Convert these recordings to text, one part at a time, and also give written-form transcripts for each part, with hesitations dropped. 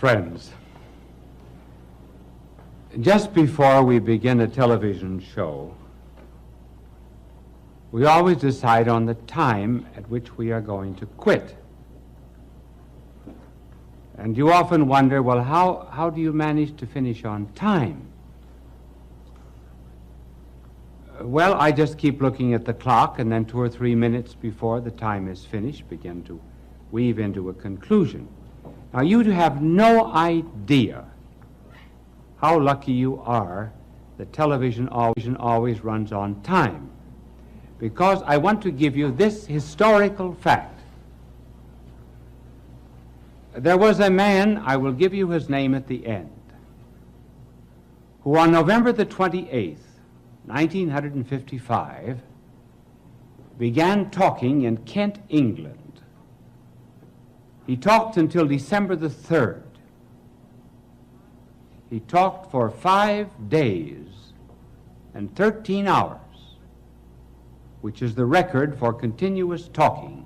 Friends, just before we begin a television show, we always decide on the time at which we are going to quit. And you often wonder, well, how do you manage to finish on time? Well, I just keep looking at the clock, and then 2 or 3 minutes before the time is finished, begin to weave into a conclusion. Now, you have no idea how lucky you are that television always runs on time, because I want to give you this historical fact. There was a man, I will give you his name at the end, who on November the 28th, 1955, began talking in Kent, England. He talked until December the 3rd. He talked for 5 days and 13 hours, which is the record for continuous talking.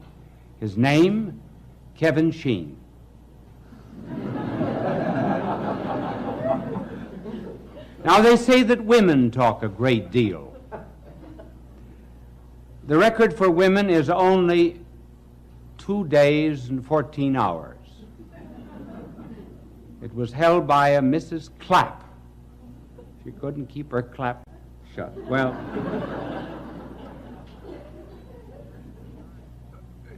His name, Kevin Sheen. Now, they say that women talk a great deal. The record for women is only 2 days and 14 hours. It was held by a Mrs. Clapp. She couldn't keep her clap shut. Well,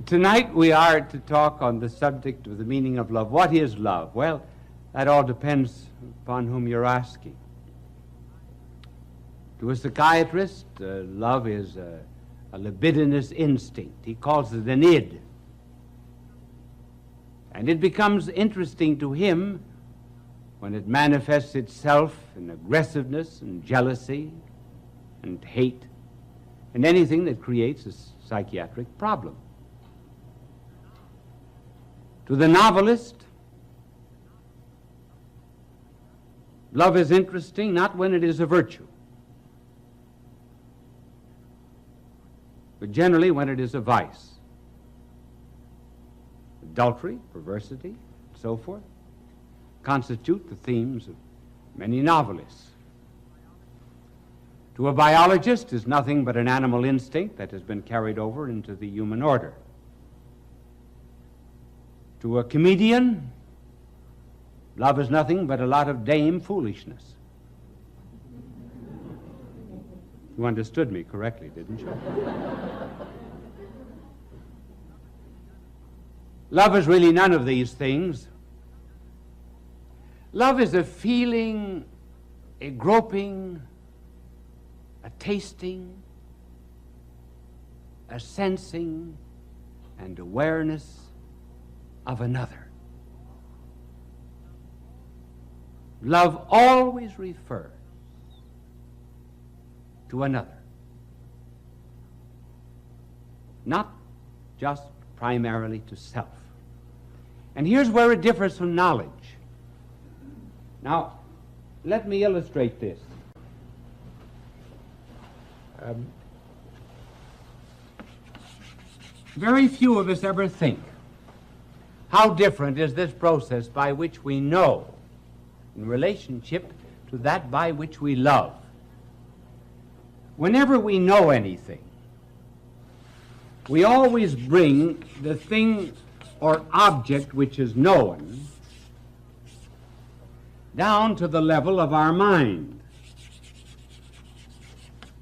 tonight we are to talk on the subject of the meaning of love. What is love? Well, that all depends upon whom you're asking. To a psychiatrist, love is a libidinous instinct. He calls it an id. And it becomes interesting to him when it manifests itself in aggressiveness and jealousy and hate and anything that creates a psychiatric problem. To the novelist, love is interesting not when it is a virtue, but generally when it is a vice. Adultery, perversity, and so forth constitute the themes of many novelists. To a biologist, is nothing but an animal instinct that has been carried over into the human order. To a comedian, love is nothing but a lot of dame foolishness. You understood me correctly, didn't you? Love is really none of these things. Love is a feeling, a groping, a tasting, a sensing, and awareness of another. Love always refers to another, not just primarily to self. And here's where it differs from knowledge. Now, let me illustrate this. Very few of us ever think, how different is this process by which we know in relationship to that by which we love? Whenever we know anything, we always bring the thing or object which is known down to the level of our mind.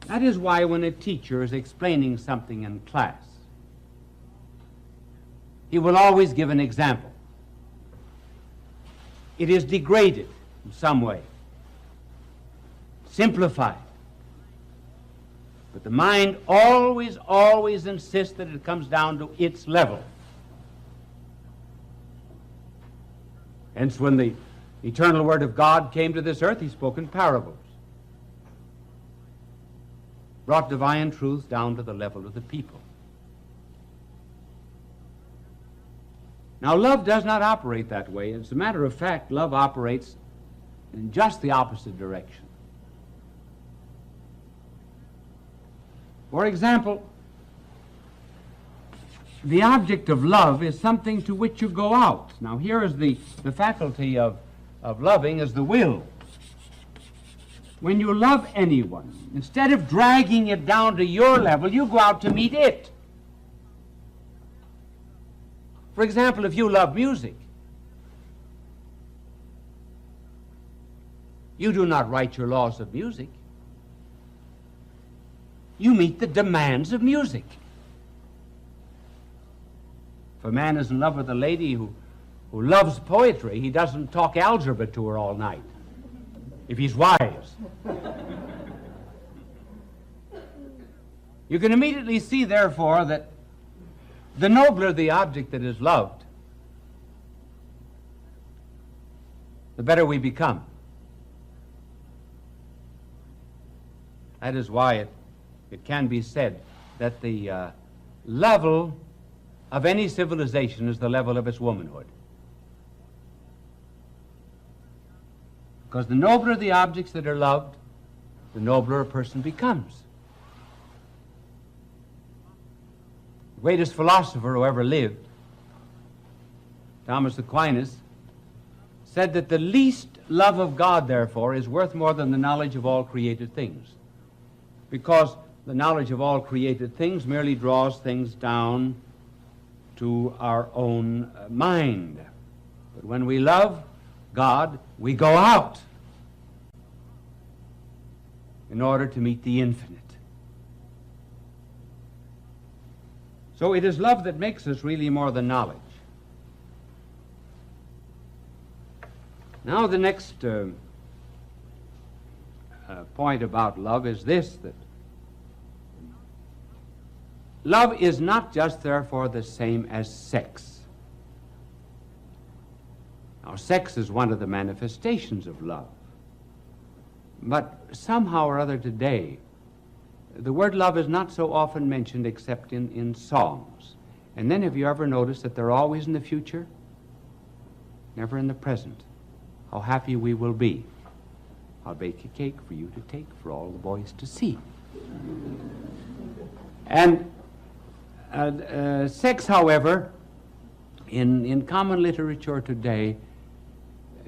That is why when a teacher is explaining something in class, he will always give an example. It is degraded in some way, simplified. But the mind always insists that it comes down to its level. Hence, when the eternal Word of God came to this earth, he spoke in parables, brought divine truth down to the level of the people. Now, love does not operate that way. As a matter of fact, love operates in just the opposite direction. For example, the object of love is something to which you go out. Now here is the faculty of loving is the will. When you love anyone, instead of dragging it down to your level, you go out to meet it. For example, if you love music, you do not write your laws of music. You meet the demands of music. If a man is in love with a lady who loves poetry, he doesn't talk algebra to her all night, if he's wise. You can immediately see, therefore, that the nobler the object that is loved, the better we become. That is why it can be said that the level of any civilization is the level of its womanhood. Because the nobler the objects that are loved, the nobler a person becomes. The greatest philosopher who ever lived, Thomas Aquinas, said that the least love of God, therefore, is worth more than the knowledge of all created things. Because the knowledge of all created things merely draws things down to our own mind. But when we love God, we go out in order to meet the infinite. So it is love that makes us really more than knowledge. Now the next point about love is this, that love is not just therefore the same as sex. Now sex is one of the manifestations of love. But somehow or other today, the word love is not so often mentioned except in songs. And then have you ever noticed that they're always in the future? Never in the present. How happy we will be. I'll bake a cake for you to take for all the boys to see. And sex, however, in common literature today,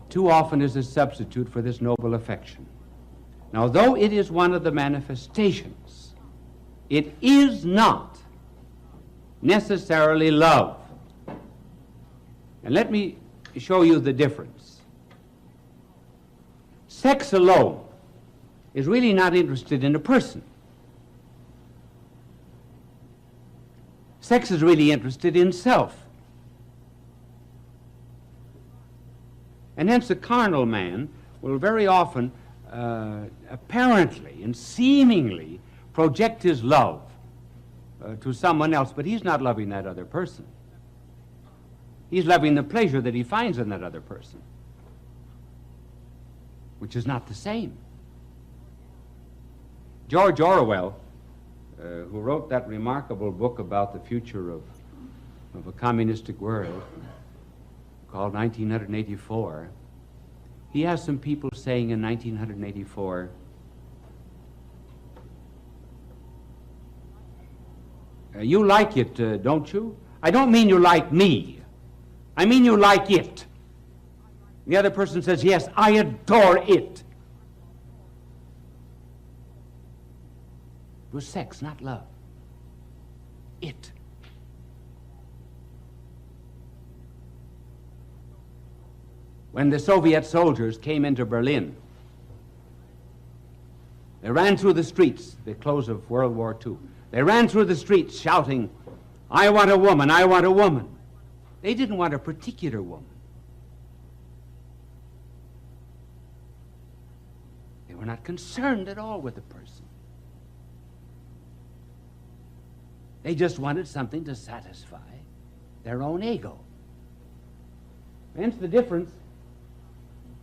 too often is a substitute for this noble affection. Now, though it is one of the manifestations, it is not necessarily love. And let me show you the difference. Sex alone is really not interested in a person. Sex is really interested in self. And hence a carnal man will very often apparently and seemingly project his love to someone else, but he's not loving that other person. He's loving the pleasure that he finds in that other person, which is not the same. George Orwell, who wrote that remarkable book about the future of a communistic world called 1984, he has some people saying in 1984, you like it, don't you? I don't mean you like me. I mean you like it. The other person says, yes, I adore it. It was sex, not love. It. When the Soviet soldiers came into Berlin, they ran through the streets, the close of World War II. They ran through the streets shouting, I want a woman, I want a woman. They didn't want a particular woman. They were not concerned at all with the person. They just wanted something to satisfy their own ego. Hence the difference.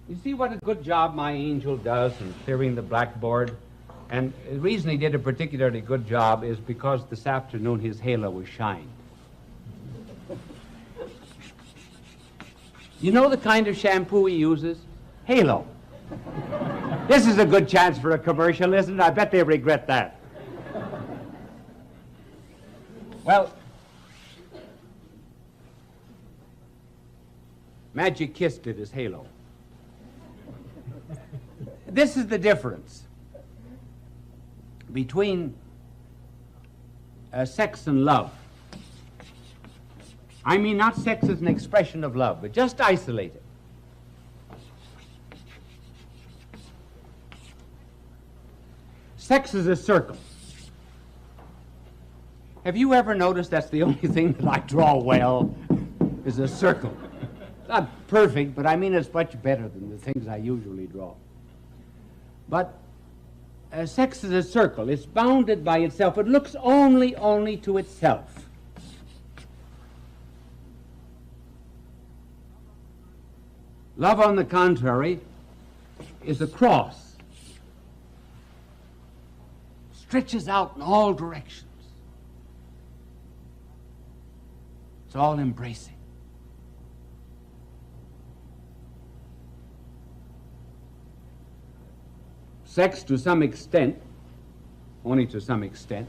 You see what a good job my angel does in clearing the blackboard? And the reason he did a particularly good job is because this afternoon his halo was shined. You know the kind of shampoo he uses? Halo. This is a good chance for a commercial, isn't it? I bet they regret that. Well, Magic Kiss did his halo. This is the difference between sex and love. I mean not sex as an expression of love, but just isolate it. Sex is a circle. Have you ever noticed that's the only thing that I draw well is a circle? Not perfect, but I mean it's much better than the things I usually draw. But sex is a circle. It's bounded by itself. It looks only to itself. Love, on the contrary, is a cross. Stretches out in all directions. It's all embracing. Sex, to some extent, only to some extent,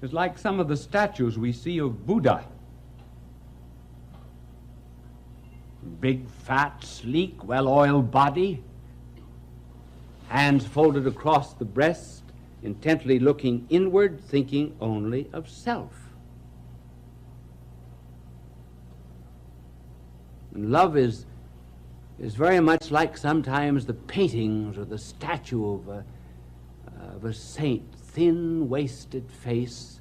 is like some of the statues we see of Buddha. Big, fat, sleek, well-oiled body, hands folded across the breast, intently looking inward, thinking only of self. And love is very much like sometimes the paintings or the statue of a saint, thin, wasted face,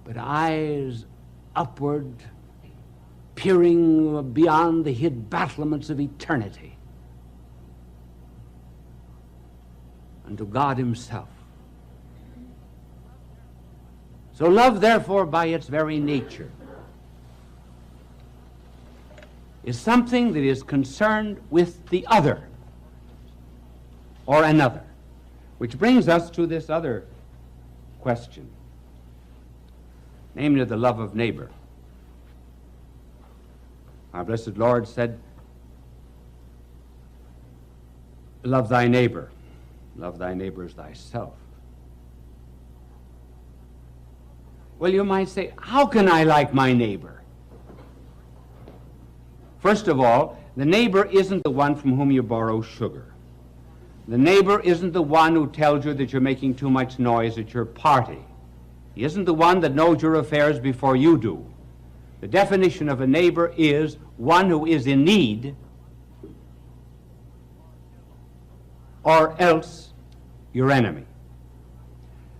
but eyes upward, peering beyond the hid battlements of eternity unto God himself. So love, therefore, by its very nature, is something that is concerned with the other or another, which brings us to this other question, namely the love of neighbor. Our blessed Lord said, love thy neighbor as thyself. Well, you might say, how can I like my neighbor? First of all, the neighbor isn't the one from whom you borrow sugar. The neighbor isn't the one who tells you that you're making too much noise at your party. He isn't the one that knows your affairs before you do. The definition of a neighbor is one who is in need, or else your enemy.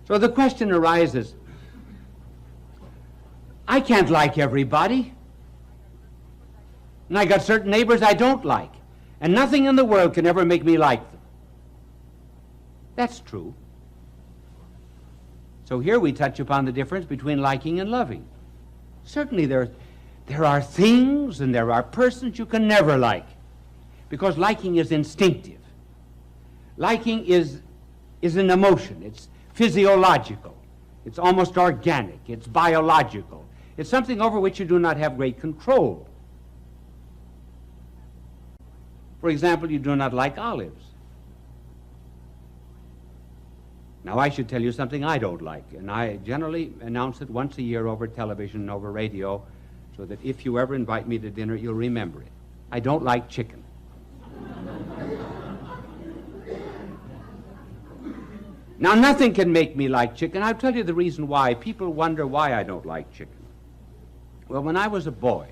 So the question arises, I can't like everybody. And I got certain neighbors I don't like. And nothing in the world can ever make me like them. That's true. So here we touch upon the difference between liking and loving. Certainly there are things and there are persons you can never like, because liking is instinctive. Liking is an emotion. It's physiological. It's almost organic. It's biological. It's something over which you do not have great control. For example, you do not like olives. Now, I should tell you something I don't like, and I generally announce it once a year over television and over radio, so that if you ever invite me to dinner, you'll remember it. I don't like chicken. Now, nothing can make me like chicken. I'll tell you the reason why. People wonder why I don't like chicken. Well, when I was a boy,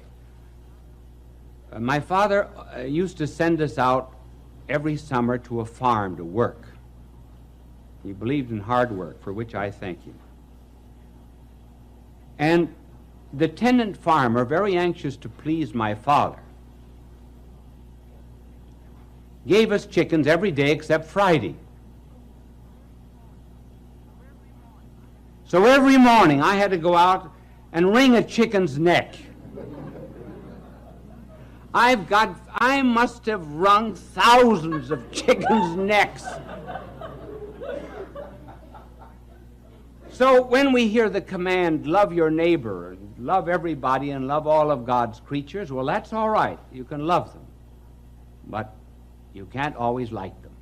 my father used to send us out every summer to a farm to work. He believed in hard work, for which I thank him. And the tenant farmer, very anxious to please my father, gave us chickens every day except Friday. So every morning I had to go out and wring a chicken's neck. I must have wrung thousands of chickens' necks. So when we hear the command, love your neighbor, and love everybody, and love all of God's creatures, well, that's all right. You can love them. But you can't always like them.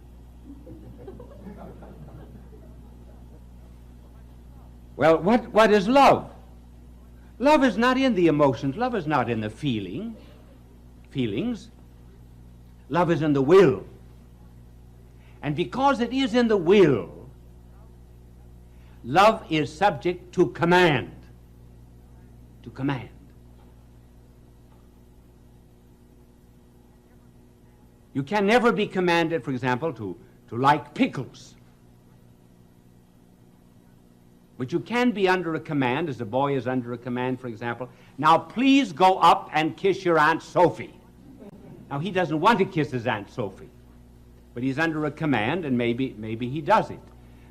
Well, what is love? Love is not in the emotions. Love is not in the feeling. feelings. Love is in the will. And because it is in the will, love is subject to command. To command. You can never be commanded, for example, to like pickles. But you can be under a command, as a boy is under a command, for example. Now, please go up and kiss your Aunt Sophie. Now, he doesn't want to kiss his Aunt Sophie, but he's under a command, and maybe he does it.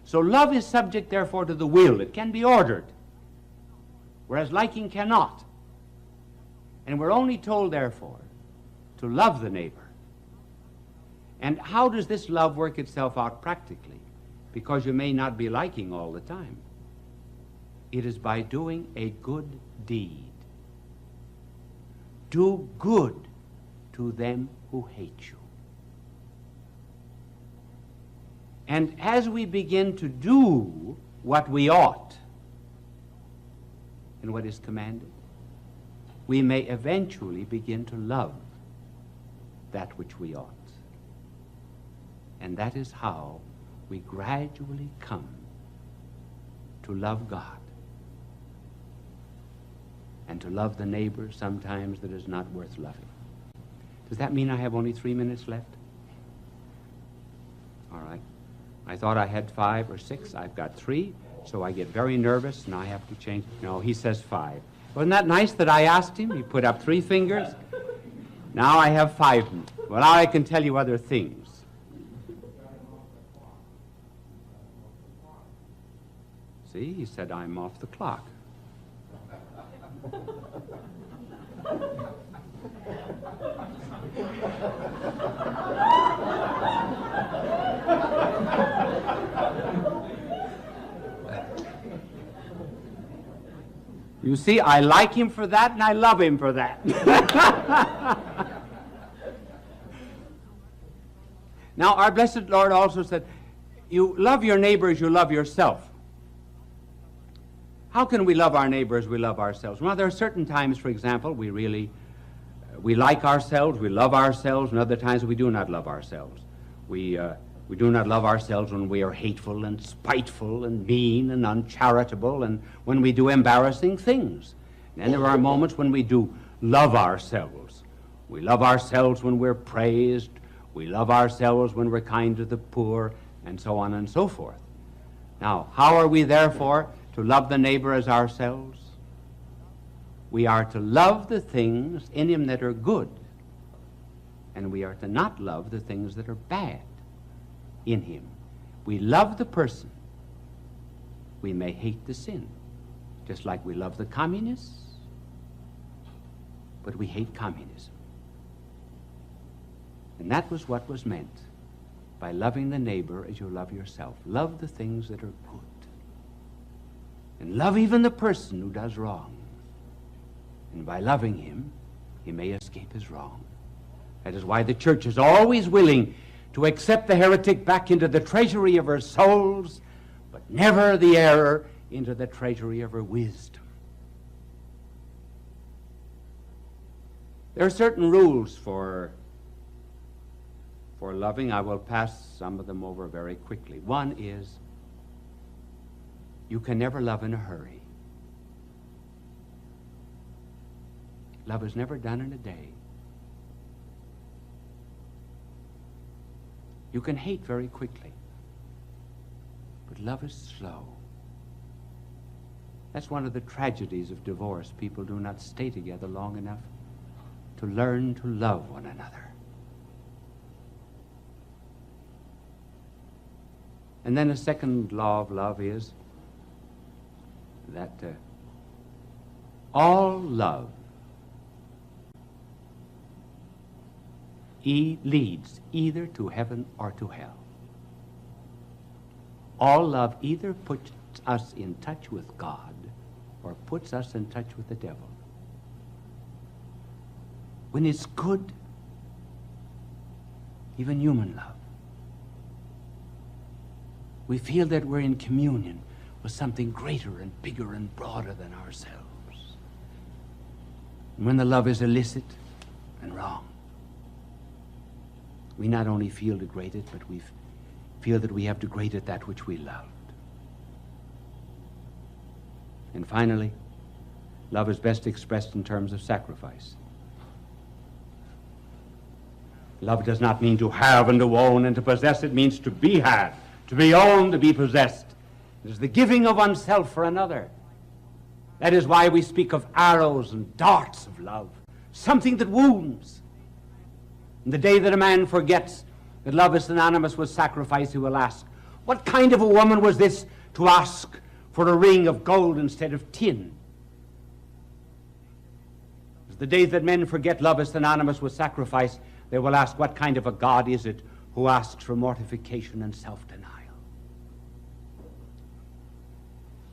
So love is subject, therefore, to the will. It can be ordered, whereas liking cannot. And we're only told, therefore, to love the neighbor. And how does this love work itself out practically? Because you may not be liking all the time. It is by doing a good deed. Do good to them who hate you. And as we begin to do what we ought and what is commanded, we may eventually begin to love that which we ought. And that is how we gradually come to love God and to love the neighbor sometimes that is not worth loving. Does that mean I have only 3 minutes left? All right. I thought I had 5 or 6. I've got 3, so I get very nervous, and I have to change. No, he says 5. Wasn't that nice that I asked him? He put up 3 fingers. Now I have 5. Well, now I can tell you other things. See, he said, I'm off the clock. You see, I like him for that, and I love him for that. Now, our blessed Lord also said, you love your neighbor as you love yourself. How can we love our neighbor as we love ourselves? Well, there are certain times, for example, we like ourselves, we love ourselves, and other times we do not love ourselves. We do not love ourselves when we are hateful and spiteful and mean and uncharitable, and when we do embarrassing things. And there are moments when we do love ourselves. We love ourselves when we're praised. We love ourselves when we're kind to the poor, and so on and so forth. Now, how are we, therefore, to love the neighbor as ourselves? We are to love the things in him that are good, and we are to not love the things that are bad in him. We love the person. We may hate the sin, just like we love the communists, but we hate communism. And that was what was meant by loving the neighbor as you love yourself. Love the things that are good. And love even the person who does wrong. And by loving him, he may escape his wrong. That is why the church is always willing to accept the heretic back into the treasury of her souls, but never the error into the treasury of her wisdom. There are certain rules for loving. I will pass some of them over very quickly. One is, you can never love in a hurry. Love is never done in a day. You can hate very quickly, but love is slow. That's one of the tragedies of divorce. People do not stay together long enough to learn to love one another. And then a second law of love is that all love leads either to heaven or to hell. All love either puts us in touch with God or puts us in touch with the devil. When it's good, even human love, we feel that we're in communion with something greater and bigger and broader than ourselves. And when the love is illicit and wrong, we not only feel degraded, but we feel that we have degraded that which we loved. And finally, love is best expressed in terms of sacrifice. Love does not mean to have and to own and to possess. It means to be had, to be owned, to be possessed. It is the giving of oneself for another. That is why we speak of arrows and darts of love, something that wounds. And the day that a man forgets that love is synonymous with sacrifice, he will ask, what kind of a woman was this to ask for a ring of gold instead of tin? The day that men forget love is synonymous with sacrifice, they will ask, what kind of a God is it who asks for mortification and self-denial?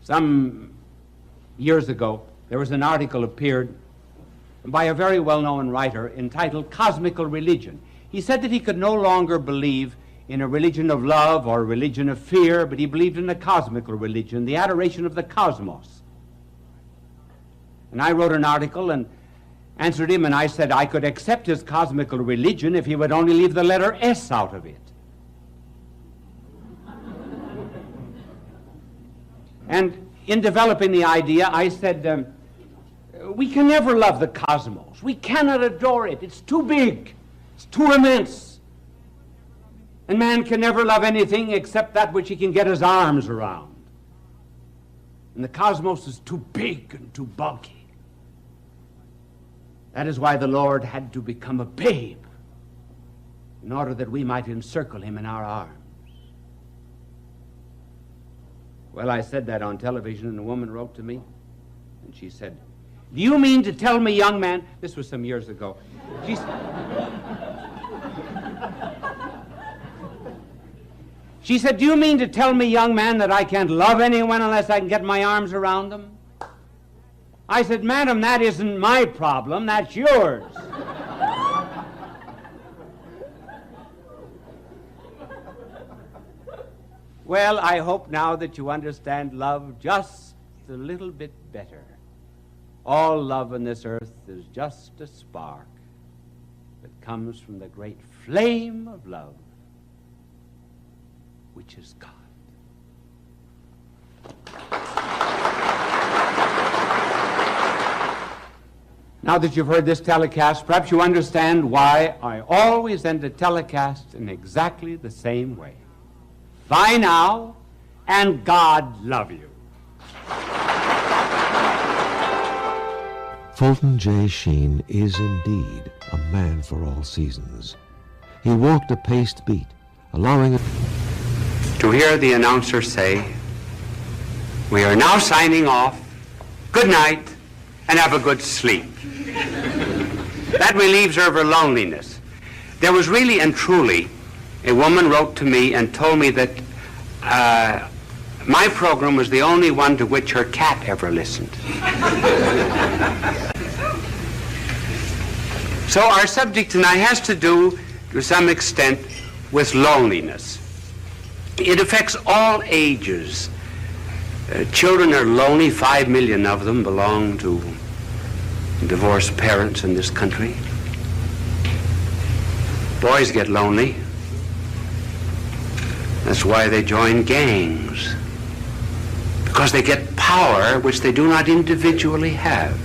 Some years ago, there was an article appeared by a very well-known writer entitled Cosmical Religion. He said that he could no longer believe in a religion of love or a religion of fear, but he believed in a cosmical religion, the adoration of the cosmos. And I wrote an article and answered him, and I said I could accept his cosmical religion if he would only leave the letter S out of it. And in developing the idea, I said, we can never love the cosmos. We cannot adore it. It's too big. It's too immense. And man can never love anything except that which he can get his arms around. And the cosmos is too big and too bulky. That is why the Lord had to become a babe in order that we might encircle him in our arms. Well, I said that on television, and a woman wrote to me, and she said, do you mean to tell me, young man, this was some years ago, she said, do you mean to tell me, young man, that I can't love anyone unless I can get my arms around them? I said, madam, that isn't my problem, that's yours. Well, I hope now that you understand love just a little bit better. All love on this earth is just a spark that comes from the great flame of love, which is God. Now that you've heard this telecast, perhaps you understand why I always end a telecast in exactly the same way. Bye now, and God love you. Fulton J. Sheen is indeed a man for all seasons. He walked a paced beat, allowing it to hear the announcer say, we are now signing off. Good night, and have a good sleep. That relieves her of her loneliness. There was really and truly, a woman wrote to me and told me that my program was the only one to which her cat ever listened. So our subject tonight has to do, to some extent, with loneliness. It affects all ages. Children are lonely. 5 million of them belong to divorced parents in this country. Boys get lonely. That's why they join gangs, because they get power which they do not individually have.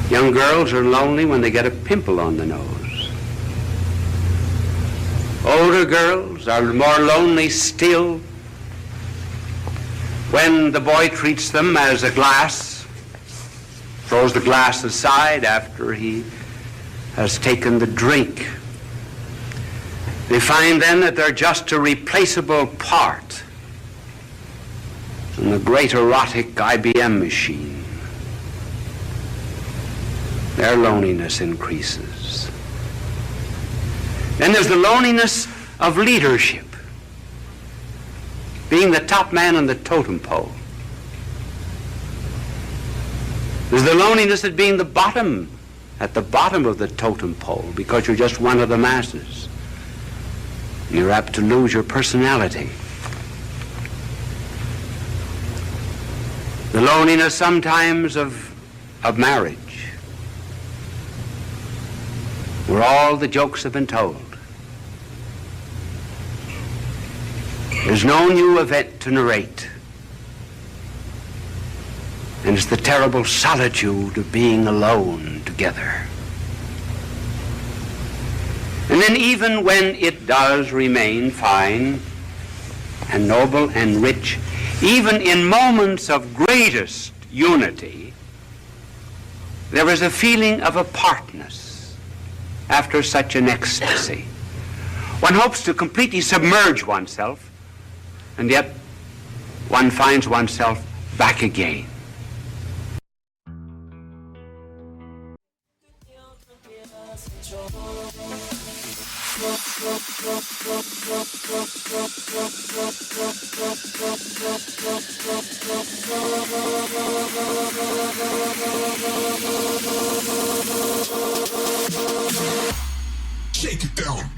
Young girls are lonely when they get a pimple on the nose. Older girls are more lonely still when the boy treats them as a glass, throws the glass aside after he has taken the drink. They find then that they're just a replaceable part in the great erotic IBM machine. Their loneliness increases. Then there's the loneliness of leadership, being the top man on the totem pole. There's the loneliness of being at the bottom of the totem pole, because you're just one of the masses. You're apt to lose your personality. The loneliness sometimes of marriage. where all the jokes have been told. There's no new event to narrate. And it's the terrible solitude of being alone together. And then even when it does remain fine and noble and rich, even in moments of greatest unity, there is a feeling of apartness after such an ecstasy. One hopes to completely submerge oneself, and yet one finds oneself back again. Shake it down.